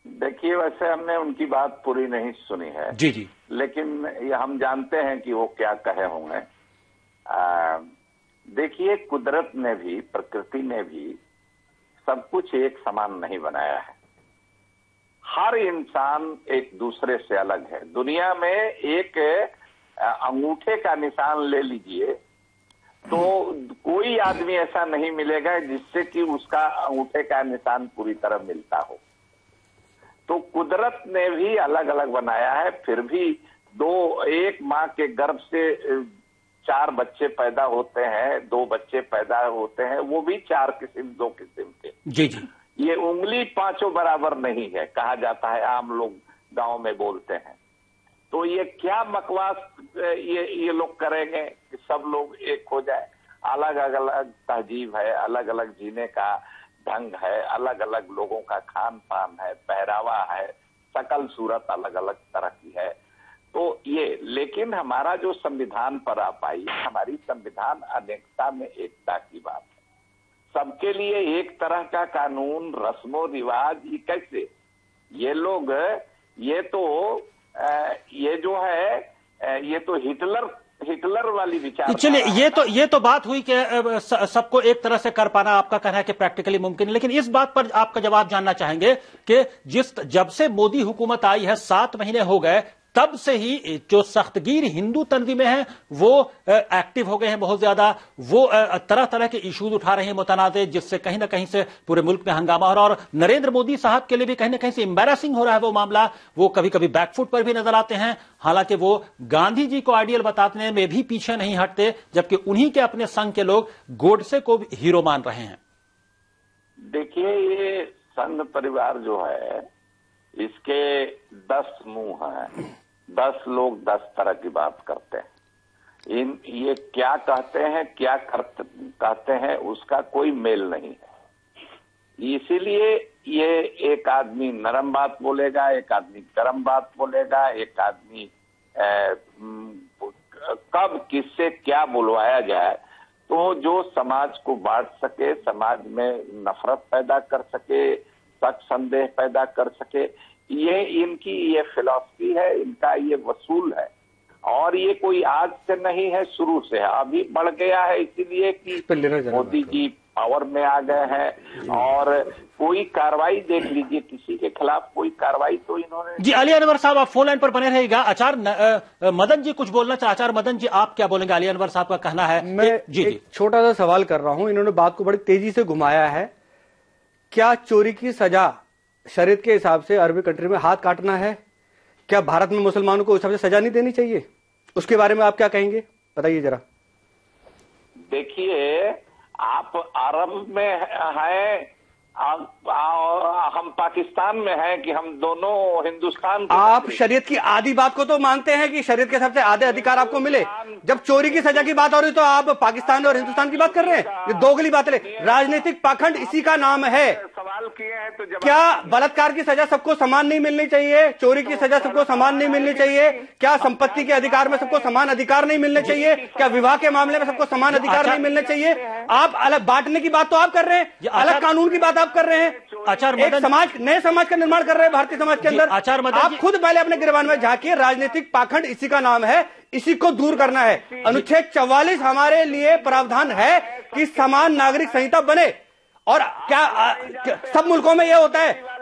देखिए, वैसे हमने उनकी बात पूरी नहीं सुनी है जी जी, लेकिन ये हम जानते हैं कि वो क्या कहे होंगे। देखिए, कुदरत ने भी, प्रकृति ने भी सब कुछ एक समान नहीं बनाया है। हर इंसान एक दूसरे से अलग है। दुनिया में एक अंगूठे का निशान ले लीजिए तो कोई आदमी ऐसा नहीं मिलेगा जिससे कि उसका अंगूठे का निशान पूरी तरह मिलता हो। तो कुदरत ने भी अलग अलग बनाया है, फिर भी एक माँ के गर्भ से 4 बच्चे पैदा होते हैं, 2 बच्चे पैदा होते हैं, वो भी 4 किस्म 2 किस्म के। जी जी, ये उंगली 5 बराबर नहीं है, कहा जाता है, आम लोग गांव में बोलते हैं। तो ये क्या बकवास ये लोग करेंगे कि सब लोग एक हो जाए? अलग अलग तहजीब है, अलग अलग जीने का ढंग है, अलग अलग लोगों का खान पान है, पहरावा है, शकल सूरत अलग अलग तरह की है। तो ये, लेकिन हमारा जो संविधान पर आ पाई, हमारी संविधान अनेकता में एकता की बात है। सबके लिए एक तरह का कानून, रस्मों रिवाज, ये कैसे? ये लोग, ये जो है, ये तो हिटलर वाली विचार। चलिए, ये तो बात हुई कि सबको एक तरह से कर पाना आपका कहना है कि प्रैक्टिकली मुमकिन है, लेकिन इस बात पर आपका जवाब जानना चाहेंगे कि जब से मोदी हुकूमत आई है 7 महीने हो गए, तब से ही जो सख्तगीर हिंदू तंजीमें हैं वो एक्टिव हो गए हैं बहुत ज्यादा, वो तरह तरह के इश्यूज उठा रहे हैं मुतनाज़े, जिससे कहीं ना कहीं से पूरे मुल्क में हंगामा हो रहा है। और नरेंद्र मोदी साहब के लिए भी कहीं ना कहीं से एम्बैरेसिंग हो रहा है वो मामला। वो कभी कभी बैकफुट पर भी नजर आते हैं, हालांकि वो गांधी जी को आइडियल बताने में भी पीछे नहीं हटते, जबकि उन्हीं के अपने संघ के लोग गोडसे को भी हीरो मान रहे हैं। देखिए, ये संघ परिवार जो है, इसके 10 मुंह हैं, 10 लोग 10 तरह की बात करते हैं। ये क्या कहते हैं, क्या कहते हैं, उसका कोई मेल नहीं है। इसीलिए ये एक आदमी नरम बात बोलेगा, एक आदमी गरम बात बोलेगा, एक आदमी कब किससे क्या बुलवाया जाए, तो जो समाज को बांट सके, समाज में नफरत पैदा कर सके, शक संदेह पैदा कर सके, ये इनकी ये फिलॉसफी है, इनका ये वसूल है। और ये कोई आज से नहीं है, शुरू से है। अभी बढ़ गया है इसीलिए कि मोदी जी पावर में आ गए हैं। और कोई कार्रवाई देख लीजिए, किसी के खिलाफ कोई कार्रवाई तो इन्होंने। जी, अली अनवर साहब आप फोन लाइन पर बने रहेगा। आचार्य मदन जी कुछ बोलना चाहे। आचार्य मदन जी आप क्या बोलेंगे? अली अनवर साहब का कहना है। मैं एक छोटा सा सवाल कर रहा हूं, इन्होंने बात को बड़ी तेजी से घुमाया है। क्या चोरी की सजा शरीयत के हिसाब से अरबी कंट्री में हाथ काटना है? क्या भारत में मुसलमानों को उस हिसाब से सजा नहीं देनी चाहिए? उसके बारे में आप क्या कहेंगे, बताइए जरा। देखिए, आप अरब में हैं, हम पाकिस्तान में हैं कि हम दोनों हिंदुस्तान के। आप शरीयत की आधी बात को तो मानते हैं कि शरीयत के हिसाब से आधे अधिकार आपको मिले। जब चोरी की सजा की बात हो रही तो आप पाकिस्तान और हिंदुस्तान की बात कर रहे हैं। ये दोगली बात है। राजनीतिक पाखंड इसी का नाम है। सवाल किए हैं तो क्या बलात्कार की सजा सबको समान नहीं मिलनी चाहिए? चोरी की सजा सबको समान नहीं मिलनी चाहिए? क्या संपत्ति के अधिकार में सबको समान अधिकार नहीं मिलने चाहिए? क्या विवाह के मामले में सबको समान अधिकार नहीं मिलने चाहिए? आप अलग बांटने की बात तो आप कर रहे हैं, अलग कानून की बात आप कर रहे हैं। एक समाज, नए समाज का निर्माण कर रहे हैं भारतीय समाज के अंदर। आप खुद पहले अपने गिरबान में झांकिए। राजनीतिक पाखंड इसी का नाम है, इसी को दूर करना है। अनुच्छेद 44 हमारे लिए प्रावधान है कि समान नागरिक संहिता बने। और क्या सब मुल्कों में यह होता है?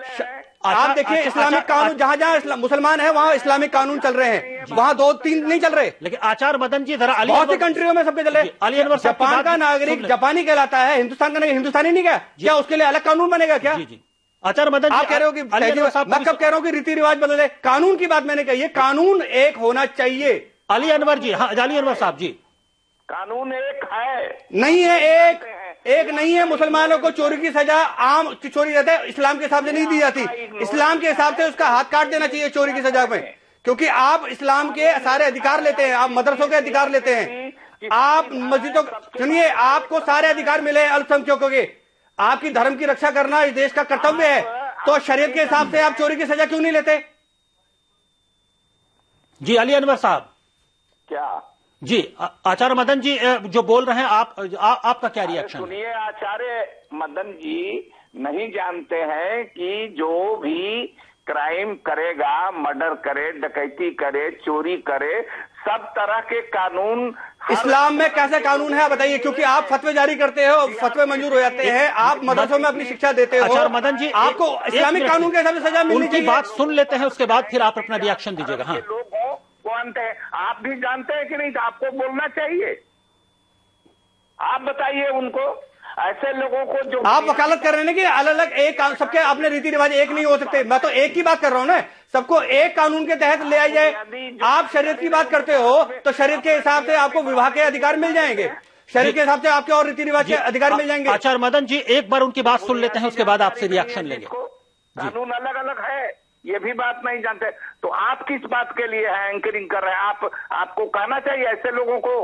आप देखिए, इस्लामिक कानून जहां जहां मुसलमान है वहां इस्लामिक कानून चल रहे हैं, वहां 2-3 नहीं चल रहे। लेकिन आचार्य मदन जी जरा बहुत सी कंट्रियों में सबके चल रहे। जापान का नागरिक जापानी कहलाता है, हिंदुस्तान का नागरिक हिंदुस्तानी नहीं क्या उसके लिए अलग कानून बनेगा क्या? आचार्य मदन आप कह रहे हो कि मैं कब कह रहा हूं कि रीति रिवाज बदले? कानून की बात मैंने कही है, कानून एक होना चाहिए। अली अनवर जी, हाँ अली अनवर साहब जी, कानून एक है नहीं है, एक नहीं है। मुसलमानों को चोरी की सजा आम चोरी रहता है, इस्लाम के हिसाब से नहीं दी जाती। इस्लाम के हिसाब से उसका हाथ काट देना चाहिए चोरी की सजा में, क्योंकि आप इस्लाम के सारे अधिकार लेते हैं, आप मदरसों के अधिकार लेते हैं, आप मस्जिदों, सुनिए, आपको सारे अधिकार मिले हैं अल्पसंख्यकों के। आपकी धर्म की रक्षा करना इस देश का कर्तव्य है, तो शरीयत के हिसाब से आप चोरी की सजा क्यों नहीं लेते? जी अली अनवर साहब। क्या जी आचार्य मदन जी जो बोल रहे हैं, आपका क्या रिएक्शन? सुनिए, आचार्य मदन जी नहीं जानते हैं कि जो भी क्राइम करेगा, मर्डर करे, डकैती करे, चोरी करे, सब तरह के कानून इस्लाम में कैसे कानून है बताइए? क्योंकि आप फतवे जारी करते हो, फतवे मंजूर हो जाते हैं, आप मदरसों में अपनी शिक्षा देते हो। आचार्य मदन जी, आपको इस्लामिक कानून के हिसाब से सजा मिलनी चाहिए। बात सुन लेते हैं, उसके बाद फिर आप अपना रिएक्शन दीजिएगा। हाँ, आप भी जानते हैं कि नहीं? तो आपको बोलना चाहिए। आप बताइए उनको, ऐसे लोगों को जो आप वकालत कर रहे हैं कि अलग अलग एक सबके अपने रीति रिवाज एक नहीं हो सकते। मैं तो एक की बात कर रहा हूं ना, सबको एक कानून के तहत ले आई जाए। आप शरीयत की बात करते हो तो शरीयत के हिसाब से आपको विवाह के अधिकार मिल जाएंगे, शरीयत के हिसाब से आपके और रीति रिवाज के अधिकार मिल जाएंगे। आचार्य मदन जी एक बार उनकी बात सुन लेते हैं, उसके बाद आपसे रिएक्शन लेंगे। कानून अलग अलग है, ये भी बात नहीं जानते तो आप किस बात के लिए एंकरिंग कर रहे हैं? आपको कहना चाहिए ऐसे लोगों को।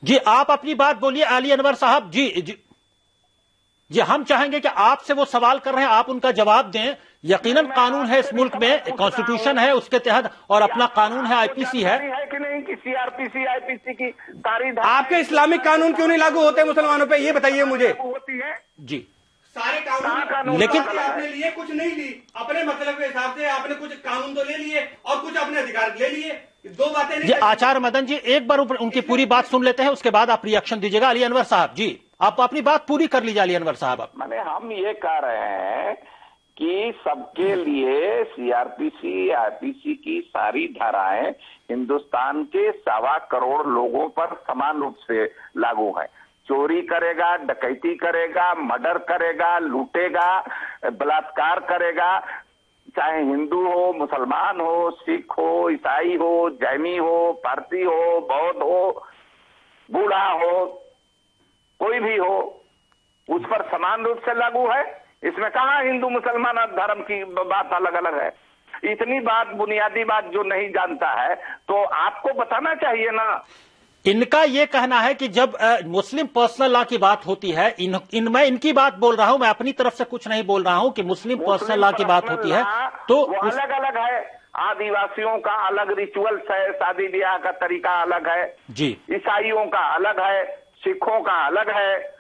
जी आप अपनी बात बोलिए अली अनवर साहब। जी हम चाहेंगे कि आपसे वो सवाल कर रहे हैं, आप उनका जवाब दें। यकीनन कानून है इस मुल्क में, कॉन्स्टिट्यूशन है उसके तहत, और अपना कानून है, आईपीसी है कि नहीं कि सीआरपीसी आईपीसी की सारी आपके इस्लामिक कानून क्यों नहीं लागू होते मुसलमानों पे, ये बताइए मुझे। होती है जी सारे कानून, लेकिन आपने लिए कुछ नहीं ली, अपने मतलब के हिसाब से आपने कुछ कानून तो ले लिए और कुछ अपने अधिकार ले लिए, दो बातें नहीं। जी आचार्य मदन जी एक बार उनकी पूरी बात सुन लेते हैं, उसके बाद आप रिएक्शन दीजिएगा। अली अनवर साहब जी आप अपनी बात पूरी कर लीजिए। अली अनवर साहब माने हम ये कह रहे हैं कि सबके लिए सीआरपीसी आईपीसी की सारी धाराएं हिंदुस्तान के 1.25 करोड़ लोगों पर समान रूप से लागू हैं। चोरी करेगा, डकैती करेगा, मर्डर करेगा, लूटेगा, बलात्कार करेगा, चाहे हिंदू हो, मुसलमान हो, सिख हो, ईसाई हो, जैनी हो, पारसी हो, बौद्ध हो, बूढ़ा हो, कोई भी हो, उस पर समान रूप से लागू है। इसमें कहाँ हिंदू मुसलमान धर्म की बात अलग अलग है। इतनी बात, बुनियादी बात जो नहीं जानता है तो आपको बताना चाहिए ना। इनका यह कहना है कि जब मुस्लिम पर्सनल लॉ की बात होती है, मैं इनकी बात बोल रहा हूं, मैं अपनी तरफ से कुछ नहीं बोल रहा हूं कि मुस्लिम पर्सनल लॉ की बात होती है तो अलग अलग है। आदिवासियों का अलग रिचुअल्स है, शादी ब्याह का तरीका अलग है जी, ईसाइयों का अलग है, सिखों का अलग है।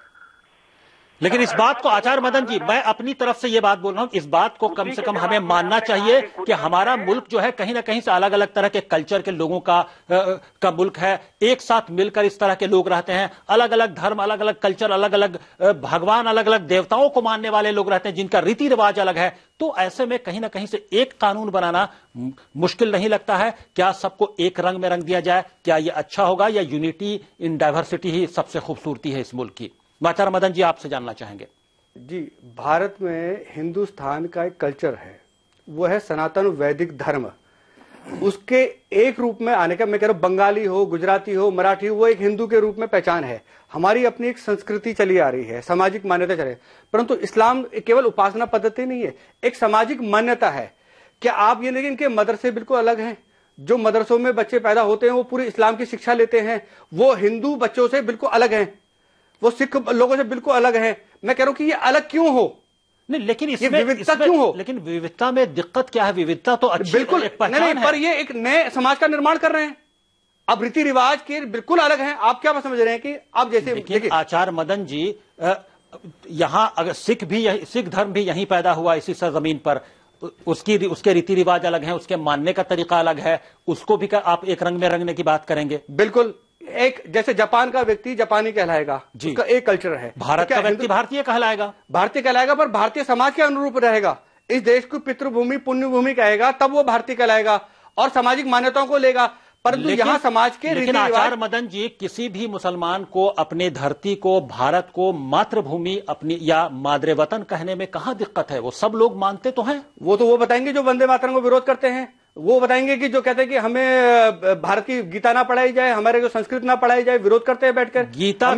लेकिन इस बात को आचार्य मदन जी मैं अपनी तरफ से ये बात बोल रहा हूं, इस बात को कम से कम हमें मानना चाहिए कि हमारा मुल्क जो है कहीं ना कहीं से अलग अलग तरह के कल्चर के लोगों का मुल्क है। एक साथ मिलकर इस तरह के लोग रहते हैं, अलग अलग धर्म, अलग अलग कल्चर, अलग अलग भगवान, अलग अलग देवताओं को मानने वाले लोग रहते हैं जिनका रीति रिवाज अलग है। तो ऐसे में कहीं ना कहीं से एक कानून बनाना मुश्किल नहीं लगता है। क्या सबको एक रंग में रंग दिया जाए? क्या यह अच्छा होगा, या यूनिटी इन डाइवर्सिटी ही सबसे खूबसूरती है इस मुल्क की? आचार्य मदन जी आपसे जानना चाहेंगे। जी भारत में हिंदुस्तान का एक कल्चर है, वो है सनातन वैदिक धर्म। उसके एक रूप में आने का, मैं कह रहा हूं बंगाली हो, गुजराती हो, मराठी हो, वो एक हिंदू के रूप में पहचान है। हमारी अपनी एक संस्कृति चली आ रही है, सामाजिक मान्यता चले, परंतु इस्लाम केवल उपासना पद्धति नहीं है, एक सामाजिक मान्यता है। क्या आप ये लेकिन इनके मदरसे बिल्कुल अलग हैं? जो मदरसों में बच्चे पैदा होते हैं वो पूरी इस्लाम की शिक्षा लेते हैं, वो हिंदू बच्चों से बिल्कुल अलग हैं, वो सिख लोगों से बिल्कुल अलग है। मैं कह रहा हूं कि ये अलग क्यों हो? नहीं, लेकिन इसमें विविधता क्यों हो? लेकिन विविधता में दिक्कत क्या है? विविधता तो अच्छी बिल्कुल नहीं, पर ये एक नए समाज का निर्माण कर रहे हैं। अब रीति रिवाज के बिल्कुल अलग हैं। आप क्या समझ रहे हैं कि आप जैसे देखिए आचार्य मदन जी, यहां अगर सिख धर्म भी यहीं पैदा हुआ इसी सरजमीन पर, उसके रीति रिवाज अलग हैं, उसके मानने का तरीका अलग है, उसको भी आप एक रंग में रंगने की बात करेंगे? बिल्कुल। एक जैसे जापान का व्यक्ति जापानी कहलाएगा, उसका एक कल्चर है। भारत का व्यक्ति भारतीय कहलाएगा, पर भारतीय समाज के अनुरूप रहेगा। इस देश को पितृभूमि पुण्यभूमि कहेगा, तब वो भारतीय कहलाएगा और सामाजिक मान्यताओं को लेगा। परंतु यहाँ समाज के लेकिन आचार्य मदन जी, किसी भी मुसलमान को अपने धरती को, भारत को मातृभूमि अपनी या मादरे वतन कहने में कहाँ दिक्कत है? वो सब लोग मानते तो हैं। वो बताएंगे जो वंदे मातरम को विरोध करते हैं, वो बताएंगे कि जो कहते हैं कि हमें भारत की गीता ना पढ़ाई जाए, हमारे जो संस्कृत ना पढ़ाई जाए, विरोध करते हैं बैठकर। गीता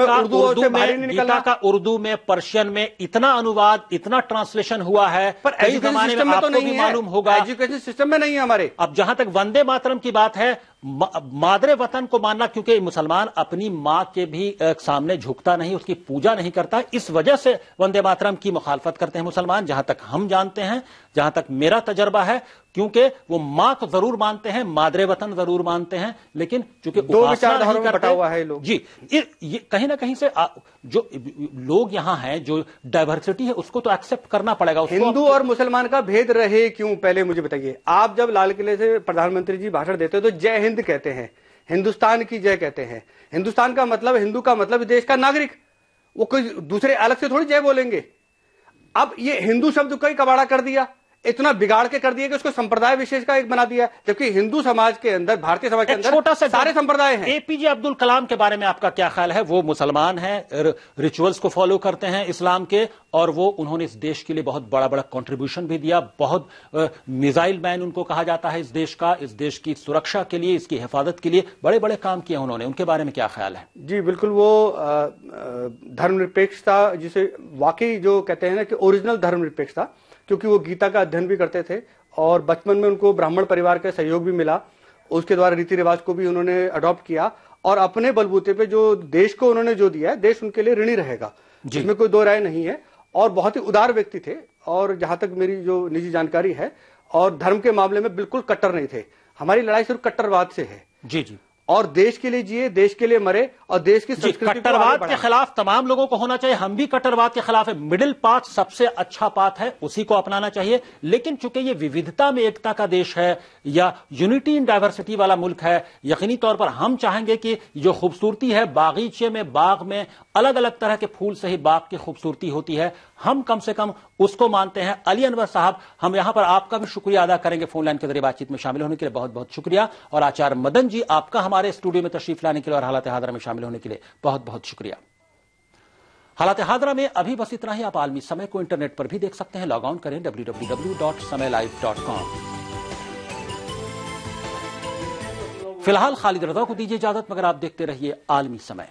का उर्दू में, पर्शियन में इतना अनुवाद, इतना ट्रांसलेशन हुआ है, पर कई जमाने में आपको भी मालूम होगा, एजुकेशन सिस्टम में नहीं है हमारे। अब जहां तक वंदे मातरम की बात है, मादरे वतन को मानना, क्योंकि मुसलमान अपनी मां के भी सामने झुकता नहीं, उसकी पूजा नहीं करता, इस वजह से वंदे मातरम की मुखालफत करते हैं मुसलमान, जहां तक हम जानते हैं, जहां तक मेरा तजर्बा है। क्योंकि वो मां को जरूर मानते हैं, मादरे वतन जरूर मानते हैं, लेकिन चूंकि दो विचारधाराओं में बटा हुआ है लोग। जी, ये कहीं ना कहीं से जो लोग यहां हैं, जो डाइवर्सिटी है, उसको तो एक्सेप्ट करना पड़ेगा। हिंदू और मुसलमान का भेद रहे क्यों, पहले मुझे बताइए। आप जब लाल किले से प्रधानमंत्री जी भाषण देते हो तो जय हिंद कहते हैं, हिंदुस्तान की जय कहते हैं। हिंदुस्तान का मतलब, हिंदू का मतलब देश का नागरिक, वो कोई दूसरे अलग से थोड़ी जय बोलेंगे। अब ये हिंदू शब्द को ही कबाड़ा कर दिया, इतना बिगाड़ के कर दिया कि उसको संप्रदाय विशेष का एक बना दिया, जबकि हिंदू समाज के अंदर, भारतीय समाज के अंदर छोटा सा सारे संप्रदाय हैं। एपीजे अब्दुल कलाम के बारे में आपका क्या ख्याल है? वो मुसलमान हैं, रिचुअल्स को फॉलो करते हैं इस्लाम के, और वो उन्होंने इस देश के लिए बहुत बड़ा बड़ा कंट्रीब्यूशन भी दिया, बहुत मिसाइल मैन उनको कहा जाता है इस देश का, इस देश की सुरक्षा के लिए, इसकी हिफाजत के लिए बड़े बड़े काम किए उन्होंने। उनके बारे में क्या ख्याल है? जी बिल्कुल, वो धर्मनिरपेक्षता जिसे वाकई जो कहते हैं ना कि ओरिजिनल धर्मनिरपेक्षता, क्योंकि वो गीता का अध्ययन भी करते थे और बचपन में उनको ब्राह्मण परिवार का सहयोग भी मिला, उसके द्वारा रीति रिवाज को भी उन्होंने अडॉप्ट किया और अपने बलबूते पे जो देश को उन्होंने जो दिया है, देश उनके लिए ऋणी रहेगा, इसमें कोई दो राय नहीं है। और बहुत ही उदार व्यक्ति थे, और जहां तक मेरी जो निजी जानकारी है, और धर्म के मामले में बिल्कुल कट्टर नहीं थे। हमारी लड़ाई सिर्फ कट्टरवाद से है। जी जी। और देश के लिए जिए, देश के लिए मरे, और देश की संस्कृति कट्टरवाद के खिलाफ तमाम लोगों को होना चाहिए। हम भी कट्टरवाद के खिलाफ है। मिडिल पाथ सबसे अच्छा पाथ है, उसी को अपनाना चाहिए। लेकिन चूंकि ये विविधता में एकता का देश है या यूनिटी इन डाइवर्सिटी वाला मुल्क है, यकीनी तौर पर हम चाहेंगे कि जो खूबसूरती है बागीचे में, बाग में अलग अलग तरह के फूल से ही बाग की खूबसूरती होती है, हम कम से कम उसको मानते हैं। अली अनवर साहब, हम यहां पर आपका भी शुक्रिया अदा करेंगे फोन लाइन के जरिए बातचीत में शामिल होने के लिए, बहुत बहुत शुक्रिया। और आचार्य मदन जी, आपका हमारे स्टूडियो में तशरीफ लाने के लिए और हालात हादरा में शामिल होने के लिए बहुत बहुत शुक्रिया। हालात हादरा में अभी बस इतना ही। आप आलमी समय को इंटरनेट पर भी देख सकते हैं, लॉग ऑन करें www.samaylive.com। फिलहाल खालिद रजा को दीजिए इजाजत, मगर आप देखते रहिए आलमी समय।